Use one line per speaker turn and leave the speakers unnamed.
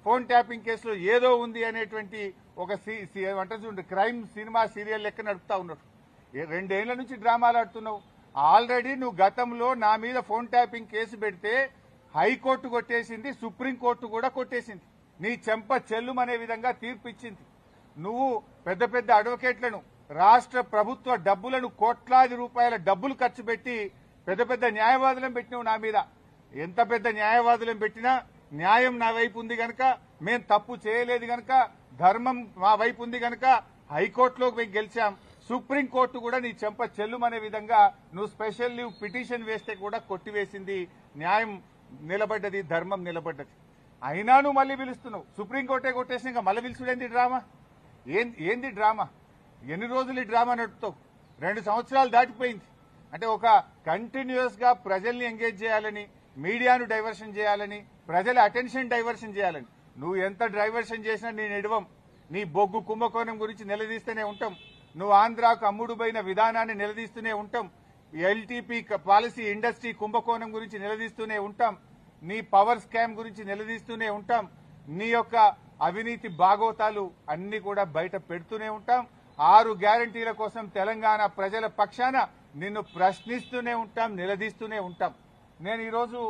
Phone tapping కేసులో ఏదో ఉంది అనేటువంటి ఒక క్రైమ్ సినిమా సీరియల్ లెక్క నడుపుతా ఉన్నాడు. 2 ఏళ్ల నుంచి డ్రామాలు ఆడుతున్నావు. ఆల్రెడీ నువ్వు గతంలో నా మీద ఫోన్ ట్యాపింగ్ కేసు పెడితే హైకోర్టు కొట్టేసింది, సుప్రీంకోర్టు కూడా కొట్టేసింది. నీ చెంప చెల్లుమనే విధంగా తీర్పు ఇచ్చింది. నువ్వు పెద్ద పెద్ద అడ్వకేట్లను, రాష్ట్ర ప్రభుత్వ డబ్బులను, కోట్లాది రూపాయల డబ్బులు ఖర్చు పెట్టి పెద్ద పెద్ద న్యాయవాదులను పెట్టినావు నా మీద. ఎంత పెద్ద న్యాయవాదులను పెట్టినా న్యాయం నా వైపు ఉంది గనక, మేం తప్పు చేయలేదు గనక, ధర్మం మా వైపు ఉంది గనక హైకోర్టులోకి మేము గెలిచాం. సుప్రీంకోర్టు కూడా నీ చెంప చెల్లుమనే విధంగా నువ్వు స్పెషల్ లీవ్ పిటిషన్ వేస్తే కూడా కొట్టివేసింది. న్యాయం నిలబడ్డది, ధర్మం నిలబడ్డది. అయినా నువ్వు మళ్ళీ పిలుస్తున్నావు. సుప్రీంకోర్టే కొట్టేసి ఇంకా మళ్ళీ పిలుచుడేంది డ్రామా? ఏంది డ్రామా? ఎన్ని రోజులు ఈ డ్రామా నడుపుతావు? 2 సంవత్సరాలు దాటిపోయింది. అంటే ఒక కంటిన్యూస్ గా ప్రజల్ని ఎంగేజ్ చేయాలని, మీడియాను డైవర్షన్ చేయాలని, ప్రజల అటెన్షన్ డైవర్షన్ చేయాలని నువ్వు ఎంత డైవర్షన్ చేసినా నేను ఎడవం. నీ బొగ్గు కుంభకోణం గురించి నిలదీస్తూనే ఉంటాం. నువ్వు ఆంధ్రాకు అమ్ముడుపోయిన విధానాన్ని నిలదీస్తూనే ఉంటాం. ఎల్టీపీ పాలసీ ఇండస్ట్రీ కుంభకోణం గురించి నిలదీస్తూనే ఉంటాం. నీ పవర్ స్కామ్ గురించి నిలదీస్తూనే ఉంటాం. నీ యొక్క అవినీతి బాగోతాలు అన్ని కూడా బయట పెడుతూనే ఉంటాం. 6 గ్యారంటీల కోసం తెలంగాణ ప్రజల పక్షాన నిన్ను ప్రశ్నిస్తూనే ఉంటాం, నిలదీస్తూనే ఉంటాం. నేను ఈరోజు